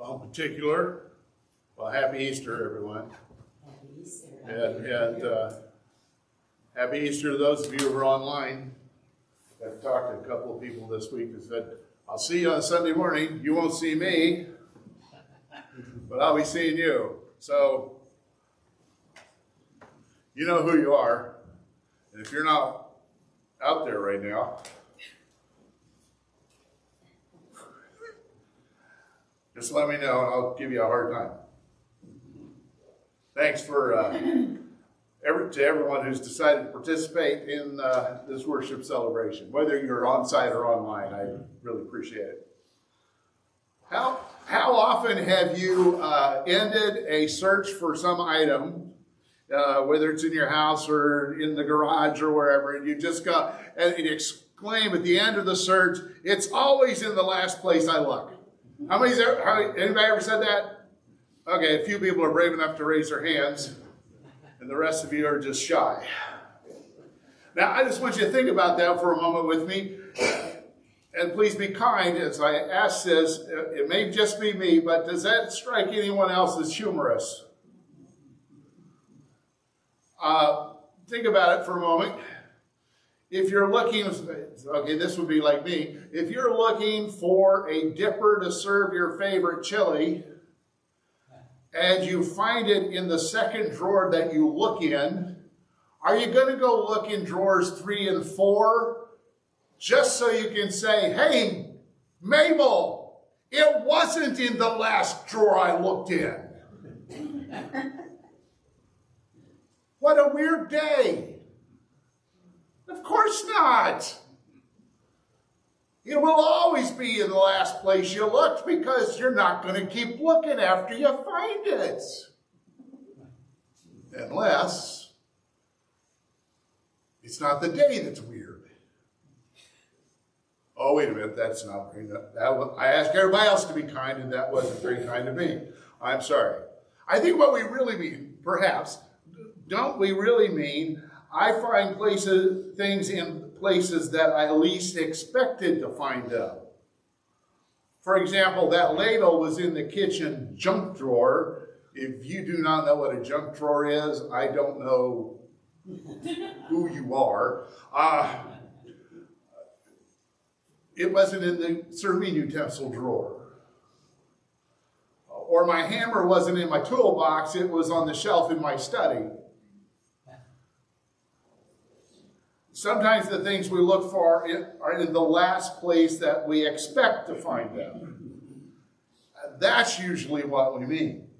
Well, in particular, well, happy Easter, everyone. Happy Easter. And happy Easter to those of you who are online. I've talked to a couple of people this week that said, I'll see you on Sunday morning. You won't see me, but I'll be seeing you. So, you know who you are. And if you're not out there right now, just let me know and I'll give you a hard time. Thanks for to everyone who's decided to participate in this worship celebration, whether you're on site or online. I really appreciate it. How often have you ended a search for some item, whether it's in your house or in the garage or wherever, and you just go and you exclaim at the end of the search, "It's always in the last place I look." Anybody ever said that? Okay, a few people are brave enough to raise their hands, and the rest of you are just shy. Now, I just want you to think about that for a moment with me, and please be kind as I ask this. It may just be me, but does that strike anyone else as humorous? Think about it for a moment. If you're looking, okay, this would be like me. If you're looking for a dipper to serve your favorite chili, and you find it in the second drawer that you look in, are you going to go look in drawers 3 and 4 just so you can say, "Hey, Mabel, it wasn't in the last drawer I looked in"? What a weird day. Of course not. It will always be in the last place you looked because you're not going to keep looking after you find it. Unless it's not the day that's weird. Oh, wait a minute, that's not very good. I asked everybody else to be kind, and that wasn't very kind to me. I'm sorry. I think what we really mean, perhaps, don't we really mean, I find things in places that I least expected to find them. For example, that ladle was in the kitchen junk drawer. If you do not know what a junk drawer is, I don't know who you are. It wasn't in the serving utensil drawer. Or my hammer wasn't in my toolbox, it was on the shelf in my study. Sometimes the things we look for are in the last place that we expect to find them. That's usually what we mean.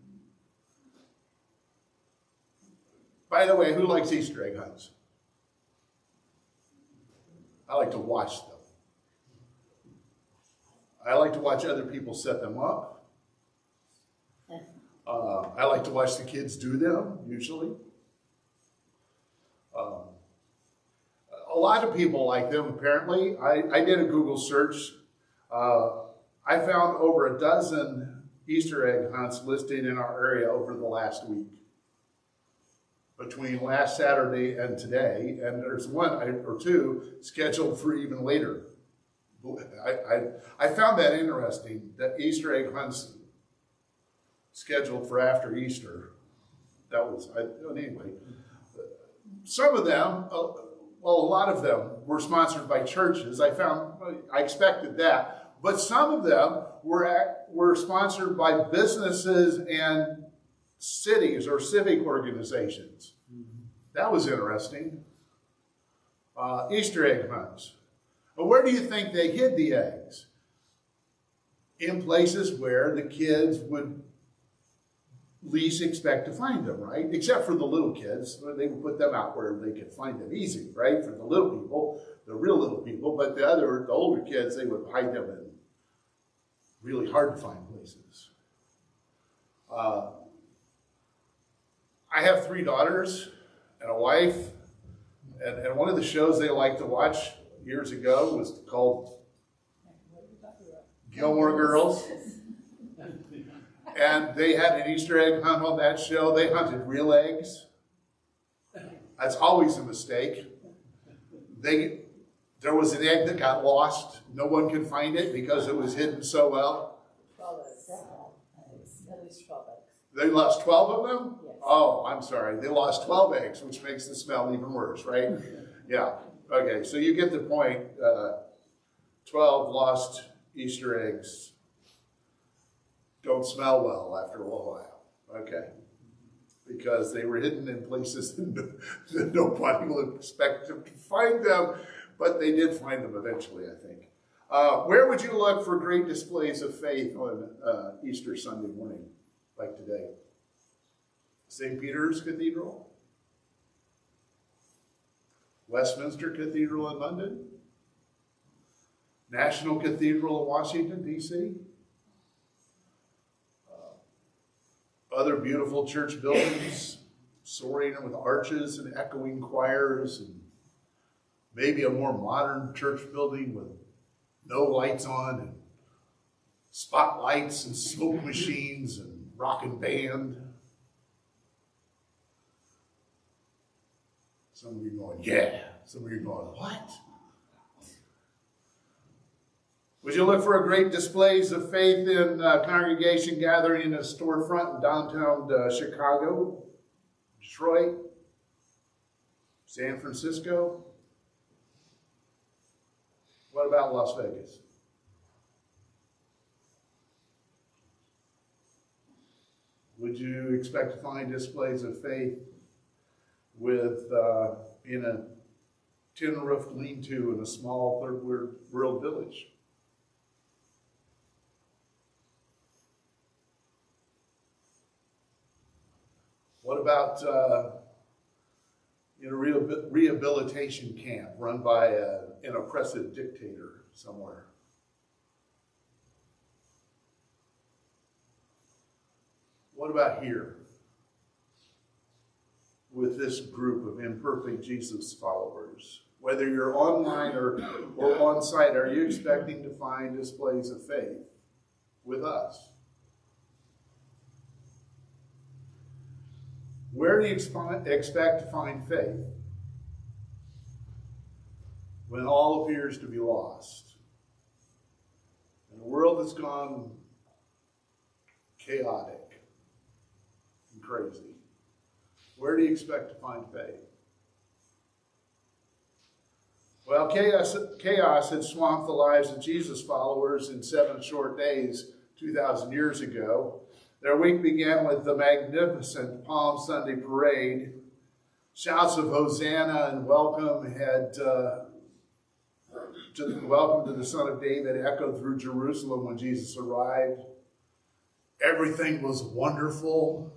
By the way, who likes Easter egg hunts? I like to watch them. I like to watch other people set them up. I like to watch the kids do them, usually. A lot of people like them, apparently. I did a Google search. I found over a dozen Easter egg hunts listed in our area over the last week. Between last Saturday and today, and there's one or two scheduled for even later. I found that interesting, that Easter egg hunts scheduled for after Easter. Anyway. Some of them, a lot of them were sponsored by churches. I expected that. But some of them were sponsored by businesses and cities or civic organizations. That was interesting. Easter egg hunts. But where do you think they hid the eggs? In places where the kids would least expect to find them, right? Except for the little kids. They would put them out where they could find them easy, right? For the little people, the real little people. But the older kids, they would hide them in really hard to find places. I have 3 daughters and a wife. And one of the shows they liked to watch years ago was called Gilmore Girls. And they had an Easter egg hunt on that show. They hunted real eggs. That's always a mistake. There was an egg that got lost. No one could find it because it was hidden so well. at least 12 eggs. They lost 12 of them? Yes. Oh, I'm sorry. They lost 12 eggs, which makes the smell even worse, right? Yeah. Okay, so you get the point. 12 lost Easter eggs don't smell well after a little while. Okay. Because they were hidden in places that nobody would expect to find them, but they did find them eventually, I think. Where would you look for great displays of faith on Easter Sunday morning, like today? St. Peter's Cathedral? Westminster Cathedral in London? National Cathedral in Washington, D.C.? Other beautiful church buildings, soaring with arches and echoing choirs, and maybe a more modern church building with no lights on, and spotlights and smoke machines and rocking band. Some of you going, yeah. Some of you going, what? Would you look for a great displays of faith in congregation gathering in a storefront in downtown Chicago, Detroit, San Francisco? What about Las Vegas? Would you expect to find displays of faith with in a tin-roofed lean-to in a small third-world village? What about in a rehabilitation camp run by an oppressive dictator somewhere? What about here with this group of imperfect Jesus followers? Whether you're online or on site, are you expecting to find displays of faith with us? Where do you expect to find faith when all appears to be lost? In a world that's gone chaotic and crazy, where do you expect to find faith? Well, chaos had swamped the lives of Jesus followers in 7 short days 2,000 years ago. Their week began with the magnificent Palm Sunday parade. Shouts of Hosanna and welcome welcome to the Son of David echoed through Jerusalem when Jesus arrived. Everything was wonderful.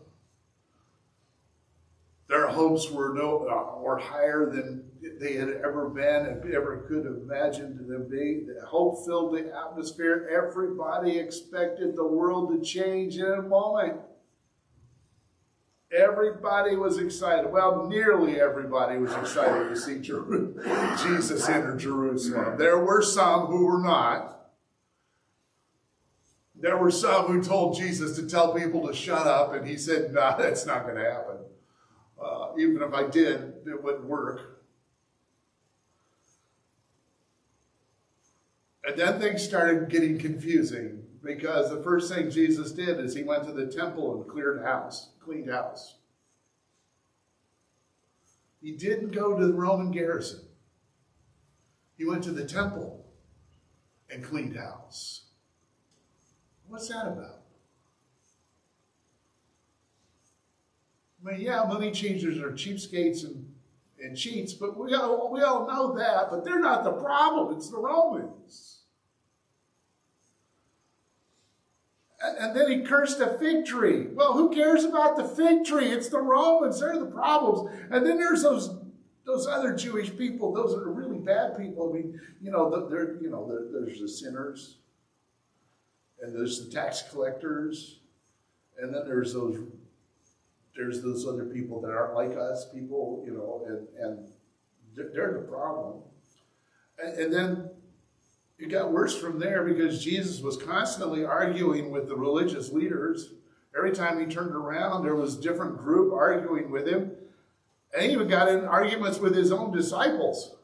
Their hopes were higher than they had ever been and ever could have imagined them being. The hope filled the atmosphere. Everybody expected the world to change in a moment. Everybody was excited. Well, nearly everybody was excited to see Jesus enter Jerusalem. There were some who were not. There were some who told Jesus to tell people to shut up, and he said, no, that's not going to happen. Even if I did, it wouldn't work. And then things started getting confusing because the first thing Jesus did is he went to the temple and cleaned house. He didn't go to the Roman garrison. He went to the temple and cleaned house. What's that about? I mean, yeah, money changers are cheapskates and cheats, but we all know that, but they're not the problem. It's the Romans. And then he cursed a fig tree. Well, who cares about the fig tree? It's the Romans. They're the problems. And then there's those other Jewish people. Those are really bad people. I mean, there's the sinners, and there's the tax collectors, and then there's those other people that aren't like us, people, and they're the problem. And then it got worse from there because Jesus was constantly arguing with the religious leaders. Every time he turned around, there was a different group arguing with him. And he even got in arguments with his own disciples.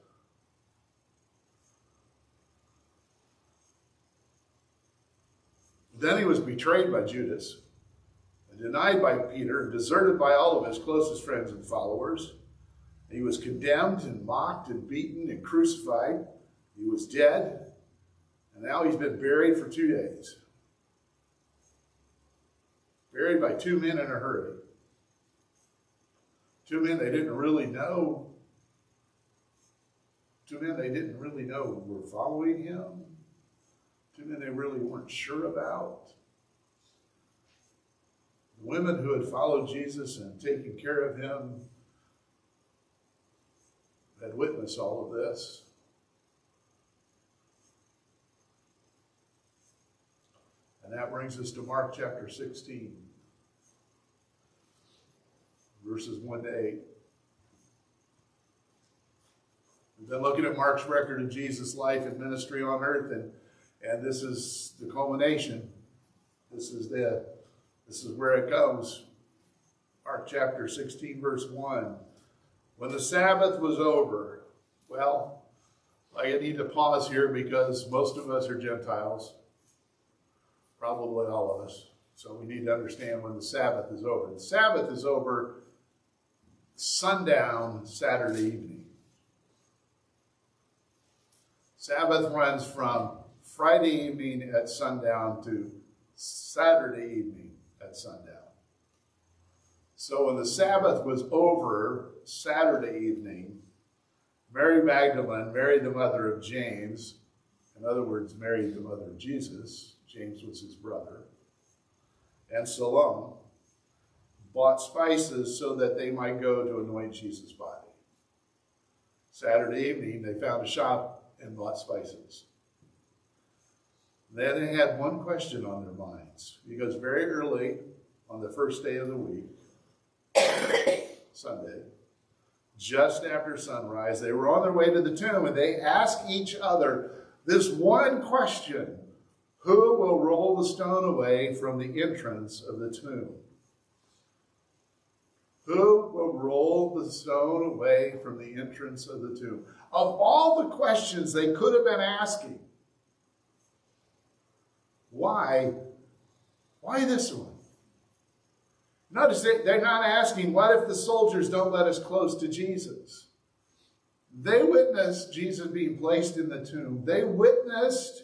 Then he was betrayed by Judas. denied by Peter, and deserted by all of his closest friends and followers. He was condemned and mocked and beaten and crucified. He was dead, and now he's been buried for 2 days. Buried by two men in a hurry. Two men they didn't really know. Two men they didn't really know were following him. Two men they really weren't sure about. The women who had followed Jesus and taken care of him had witnessed all of this. And that brings us to Mark chapter 16, verses 1 to 8. We've been looking at Mark's record of Jesus' life and ministry on earth, and this is the culmination. This is where it goes. Mark chapter 16, verse 1. When the Sabbath was over, well, I need to pause here because most of us are Gentiles. Probably all of us. So we need to understand when the Sabbath is over. The Sabbath is over sundown Saturday evening. Sabbath runs from Friday evening at sundown to Saturday evening at sundown. So when the Sabbath was over Saturday evening, Mary Magdalene, Mary the mother of James, in other words, Mary the mother of Jesus, James was his brother, and Salome bought spices so that they might go to anoint Jesus' body. Saturday evening, they found a shop and bought spices. Then they had one question on their minds, because very early on the first day of the week, Sunday, just after sunrise, they were on their way to the tomb, and they asked each other this one question: who will roll the stone away from the entrance of the tomb? Who will roll the stone away from the entrance of the tomb? Of all the questions they could have been asking, why this one? Notice they're not asking, what if the soldiers don't let us close to Jesus? They witnessed Jesus being placed in the tomb. They witnessed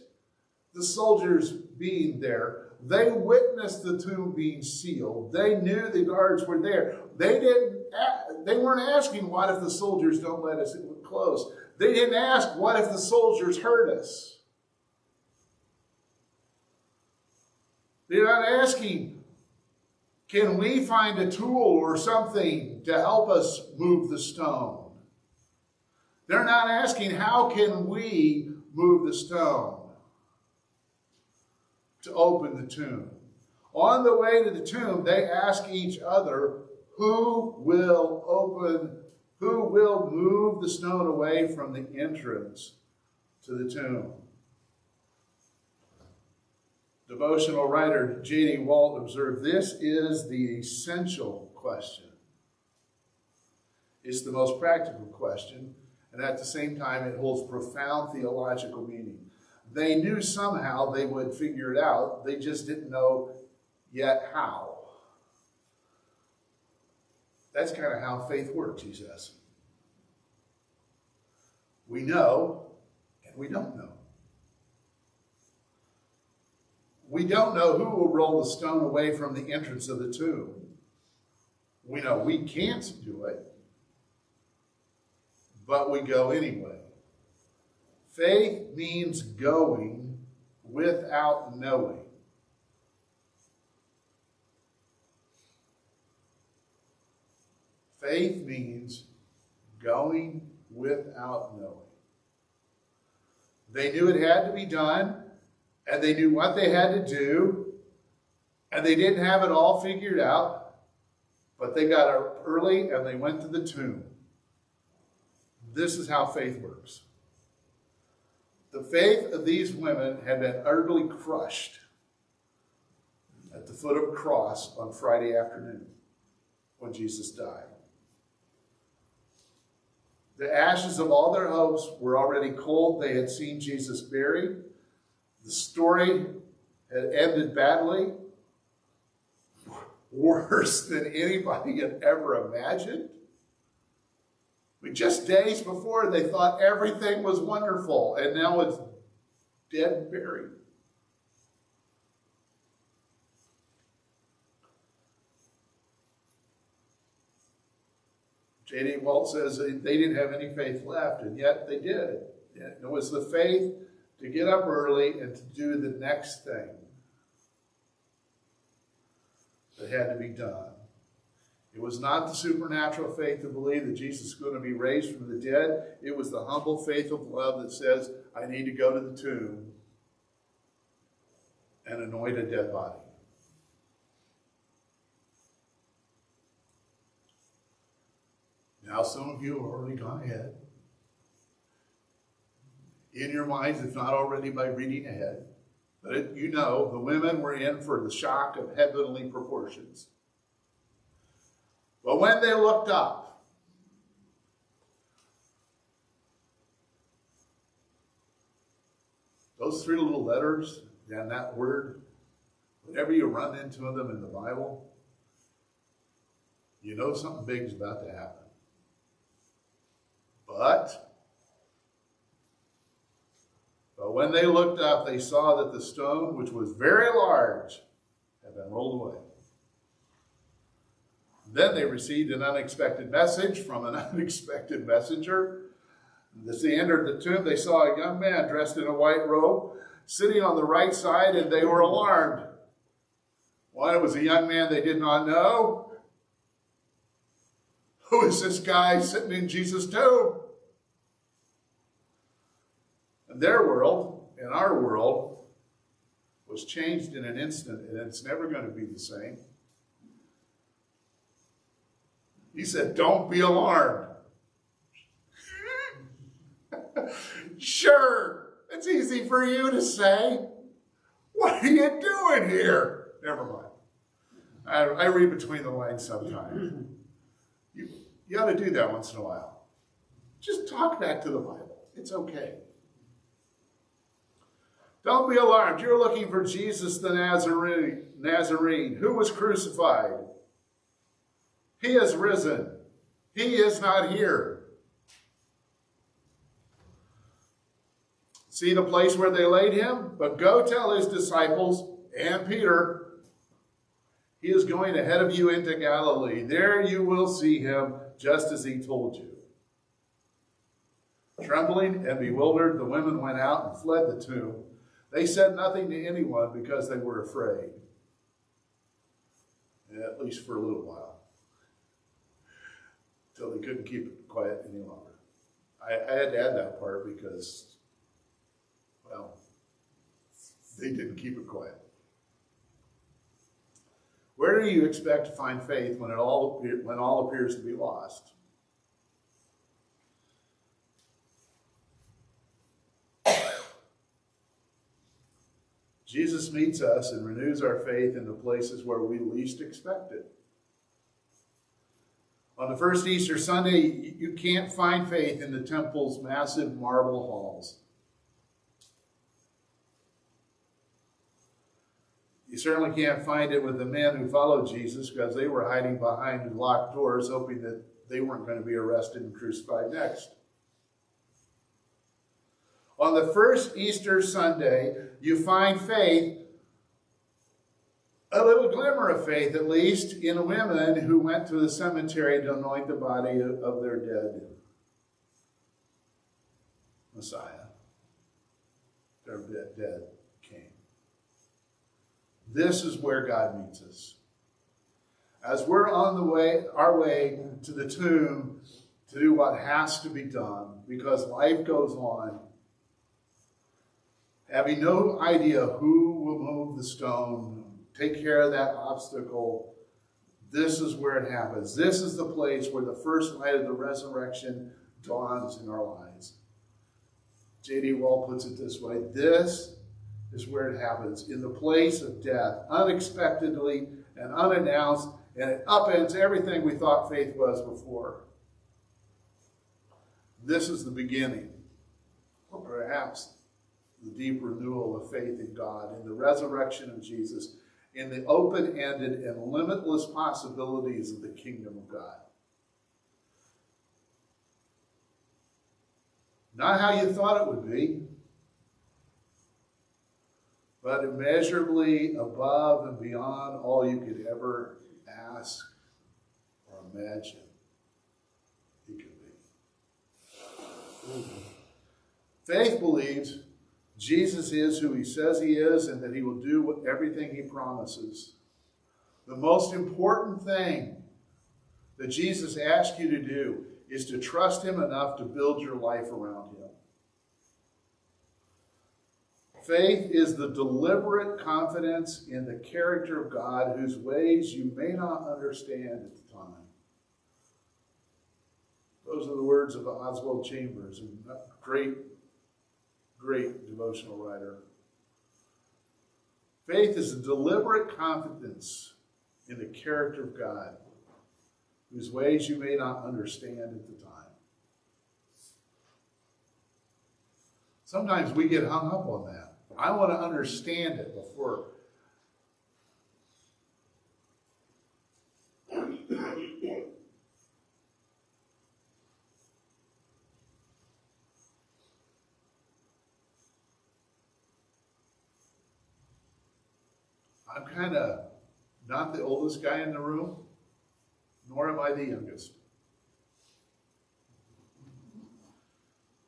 the soldiers being there. They witnessed the tomb being sealed. They knew the guards were there. They weren't asking, what if the soldiers don't let us close? They didn't ask, what if the soldiers hurt us? They're not asking, can we find a tool or something to help us move the stone? They're not asking, how can we move the stone to open the tomb? On the way to the tomb, they ask each other, who will move the stone away from the entrance to the tomb? Devotional writer J.D. Walt observed, this is the essential question. It's the most practical question, and at the same time, it holds profound theological meaning. They knew somehow they would figure it out. They just didn't know yet how. That's kind of how faith works, he says. We know, and we don't know. We don't know who will roll the stone away from the entrance of the tomb. We know we can't do it, but we go anyway. Faith means going without knowing. Faith means going without knowing. They knew it had to be done, and they knew what they had to do, and they didn't have it all figured out, but they got up early and they went to the tomb. This is how faith works. The faith of these women had been utterly crushed at the foot of a cross on Friday afternoon when Jesus died. The ashes of all their hopes were already cold. They had seen Jesus buried. The story had ended badly. worse than anybody had ever imagined. Just days before, they thought everything was wonderful, and now it's dead and buried. J.D. Walt says they didn't have any faith left, and yet they did. It was the faith to get up early and to do the next thing that had to be done. It was not the supernatural faith to believe that Jesus is going to be raised from the dead. It was the humble faith of love that says, I need to go to the tomb and anoint a dead body. Now, some of you have already gone ahead. In your minds, if not already by reading ahead. But you know, the women were in for the shock of heavenly proportions. But when they looked up, those three little letters and that word, whenever you run into them in the Bible, you know something big is about to happen. But when they looked up, they saw that the stone, which was very large, had been rolled away. Then they received an unexpected message from an unexpected messenger. As they entered the tomb, they saw a young man dressed in a white robe sitting on the right side, and they were alarmed. One, it was a young man they did not know. Who is this guy sitting in Jesus' tomb? And their world, and our world, was changed in an instant, and it's never going to be the same. He said, don't be alarmed. Sure, it's easy for you to say. What are you doing here? Never mind. I read between the lines sometimes. You ought to do that once in a while. Just talk back to the Bible. It's okay. Don't be alarmed. You're looking for Jesus the Nazarene, who was crucified. He is risen. He is not here. See the place where they laid him? But go tell his disciples and Peter, he is going ahead of you into Galilee. There you will see him, just as he told you. Trembling and bewildered, the women went out and fled the tomb. They said nothing to anyone because they were afraid. At least for a little while. Until they couldn't keep it quiet any longer. I had to add that part because, well, they didn't keep it quiet. Where do you expect to find faith when all appears to be lost? Jesus meets us and renews our faith in the places where we least expect it. On the first Easter Sunday, you can't find faith in the temple's massive marble halls. You certainly can't find it with the men who followed Jesus because they were hiding behind locked doors, hoping that they weren't going to be arrested and crucified next. On the first Easter Sunday, you find faith, a little glimmer of faith at least, in women who went to the cemetery to anoint the body of their dead Messiah. Their dead King. This is where God meets us. As we're on our way to the tomb to do what has to be done because life goes on, having no idea who will move the stone, take care of that obstacle, this is where it happens. This is the place where the first light of the resurrection dawns in our lives. J.D. Walt puts it this way: this is where it happens, in the place of death, unexpectedly and unannounced, and it upends everything we thought faith was before. This is the beginning, or perhaps the deep renewal of faith in God, in the resurrection of Jesus, in the open-ended and limitless possibilities of the kingdom of God. Not how you thought it would be, but immeasurably above and beyond all you could ever ask or imagine it could be. Faith believes Jesus is who he says he is and that he will do everything he promises. The most important thing that Jesus asks you to do is to trust him enough to build your life around him. Faith is the deliberate confidence in the character of God whose ways you may not understand at the time. Those are the words of Oswald Chambers, a great devotional writer. Faith is a deliberate confidence in the character of God whose ways you may not understand at the time. Sometimes we get hung up on that. I want to understand it before. I'm kind of not the oldest guy in the room, nor am I the youngest.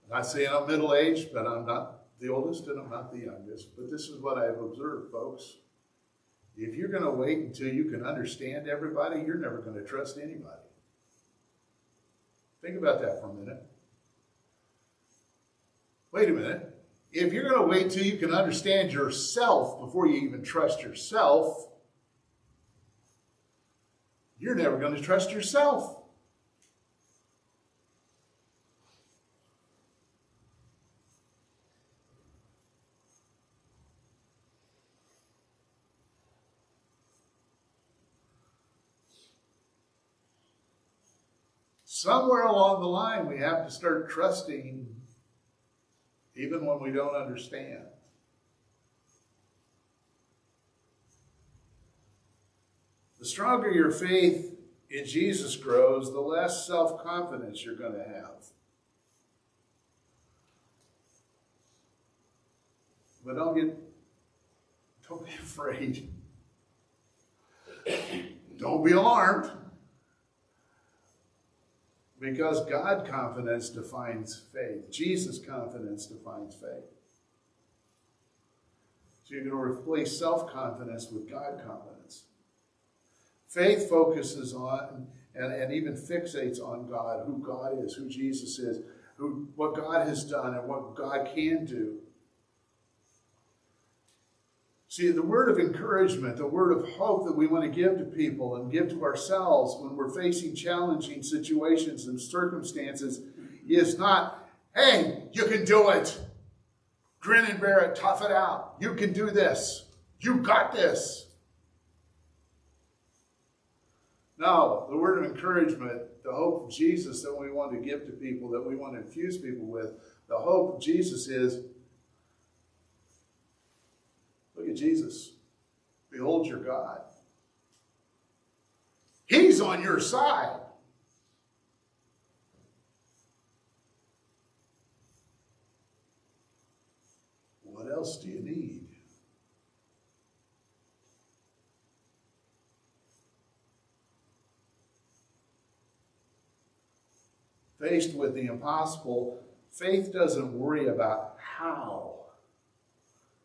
I'm not saying I'm middle-aged, but I'm not the oldest and I'm not the youngest. But this is what I've observed, folks. If you're going to wait until you can understand everybody, you're never going to trust anybody. Think about that for a minute. Wait a minute. If you're going to wait till you can understand yourself before you even trust yourself, you're never going to trust yourself. Somewhere along the line, we have to start trusting even when we don't understand. The stronger your faith in Jesus grows, the less self-confidence you're going to have. But don't be afraid. Don't be alarmed. Because God confidence defines faith. Jesus confidence defines faith. So you're going to replace self-confidence with God confidence. Faith focuses on and even fixates on God, who God is, who Jesus is, what God has done and what God can do. See, the word of encouragement, the word of hope that we want to give to people and give to ourselves when we're facing challenging situations and circumstances is not, hey, you can do it. Grin and bear it, tough it out. You can do this. You got this. No, the word of encouragement, the hope of Jesus that we want to give to people, that we want to infuse people with, the hope of Jesus is, look at Jesus. Behold your God. He's on your side. What else do you need? Faced with the impossible, faith doesn't worry about how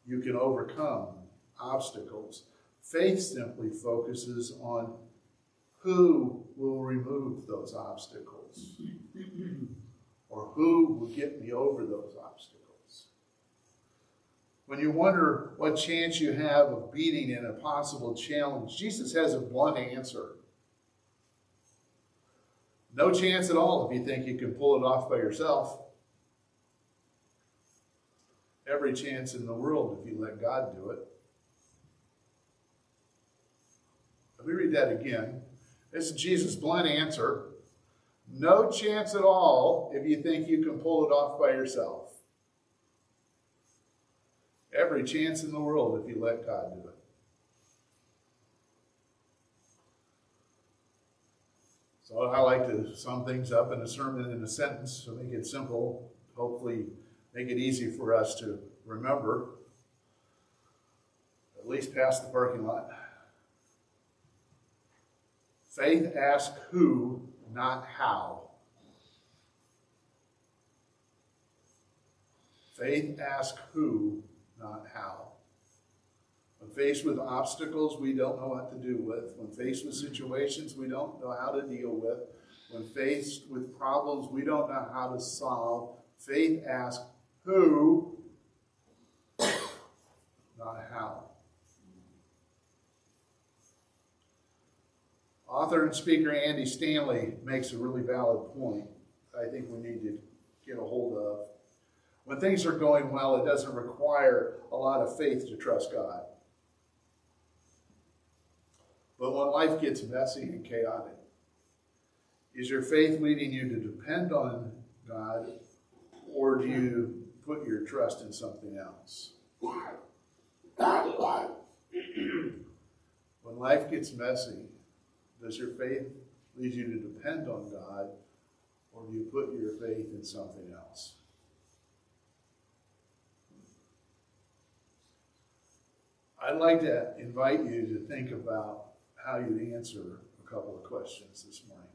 you can overcome obstacles. Faith simply focuses on who will remove those obstacles or who will get me over those obstacles. When you wonder what chance you have of beating an impossible challenge, Jesus has a blunt answer. No chance at all if you think you can pull it off by yourself. Every chance in the world if you let God do it. Let me read that again. This is Jesus' blunt answer. No chance at all if you think you can pull it off by yourself. Every chance in the world if you let God do it. So I like to sum things up in a sermon in a sentence to make it simple, hopefully make it easy for us to remember, at least past the parking lot. Faith asks who, not how. Faith asks who, not how. When faced with obstacles we don't know what to do with, when faced with situations we don't know how to deal with, when faced with problems we don't know how to solve, faith asks who, not how. Author and speaker Andy Stanley makes a really valid point I think we need to get a hold of. When things are going well, it doesn't require a lot of faith to trust God. But when life gets messy and chaotic, is your faith leading you to depend on God, or do you put your trust in something else? When life gets messy, does your faith lead you to depend on God, or do you put your faith in something else? I'd like to invite you to think about how you'd answer a couple of questions this morning.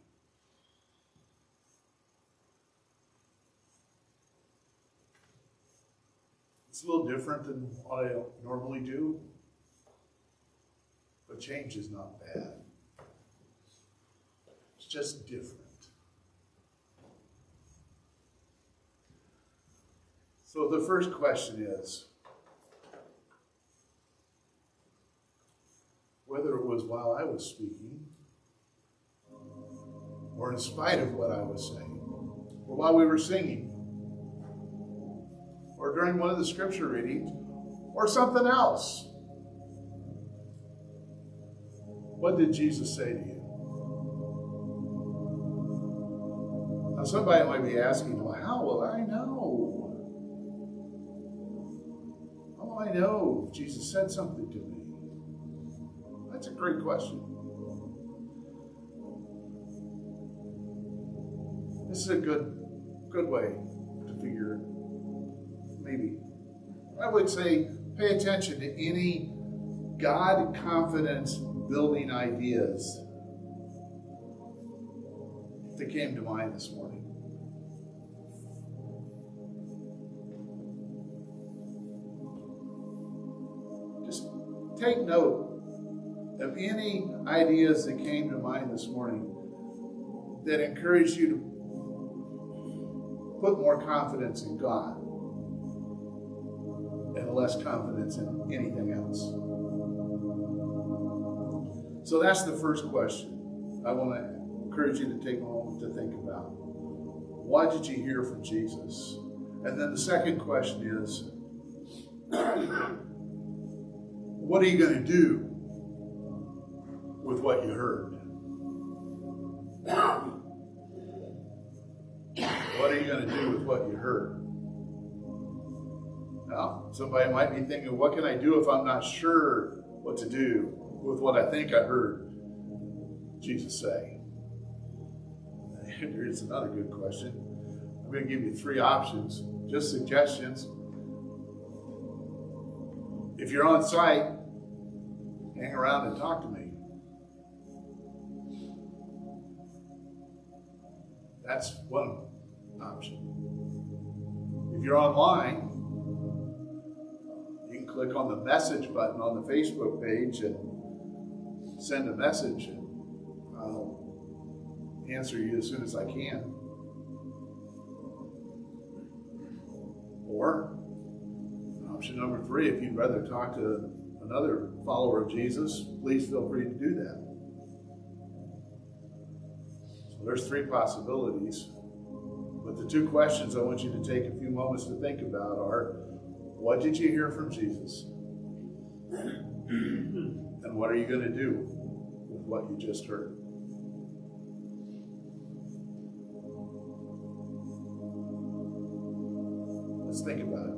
It's a little different than what I normally do, but change is not bad. It's just different. So the first question is, whether it was while I was speaking, or in spite of what I was saying, or while we were singing, or during one of the scripture readings, or something else, what did Jesus say to you? Now somebody might be asking, well, how will I know? How will I know if Jesus said something to me? That's a great question. This is a good way to figure it. Maybe. I would say pay attention to any God confidence building ideas that came to mind this morning. Just take note of any ideas that came to mind this morning that encourage you to put more confidence in God and less confidence in anything else. So that's the first question I want to encourage you to take a moment to think about. What did you hear from Jesus? And then the second question is, what are you going to do with what you heard? What are you going to do with what you heard? Now, somebody might be thinking, what can I do if I'm not sure what to do with what I think I heard Jesus say? Here's another good question. I'm going to give you 3 options, just suggestions. If you're on site, hang around and talk to me. That's one option. If you're online, you can click on the message button on the Facebook page and send a message, and I'll answer you as soon as I can. Or option number 3, if you'd rather talk to another follower of Jesus, please feel free to do that. So there's 3 possibilities. But the 2 questions I want you to take a few moments to think about are, what did you hear from Jesus? And what are you going to do with what you just heard? Let's think about it.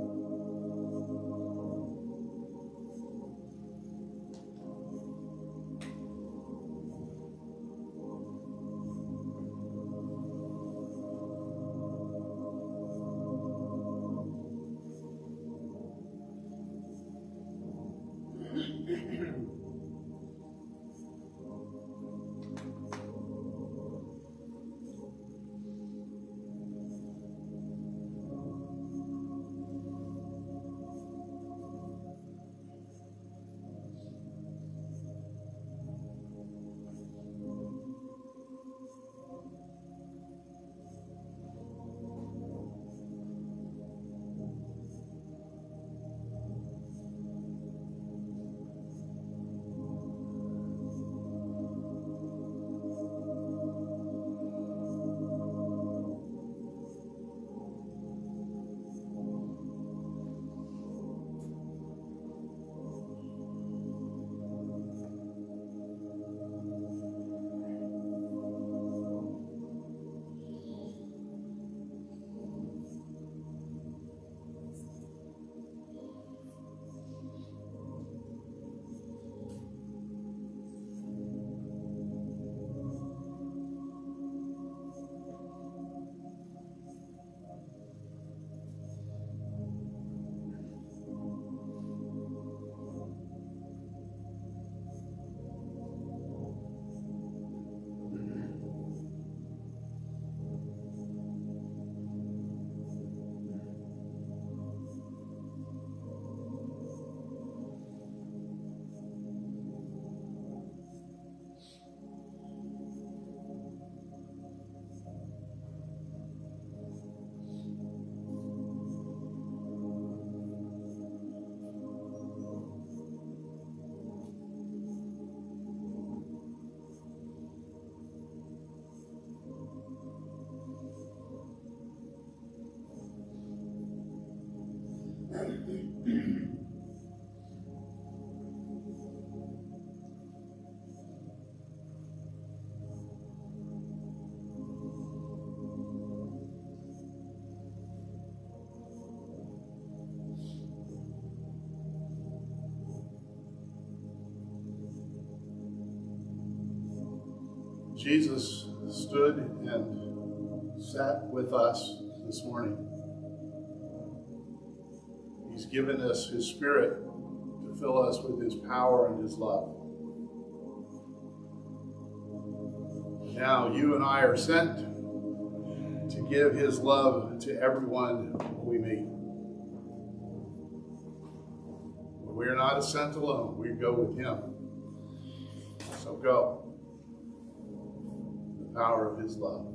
Jesus stood and sat with us this morning. He's given us his Spirit to fill us with his power and his love. Now you and I are sent to give his love to everyone we meet. We are not sent alone. We go with him. So go. The power of his love.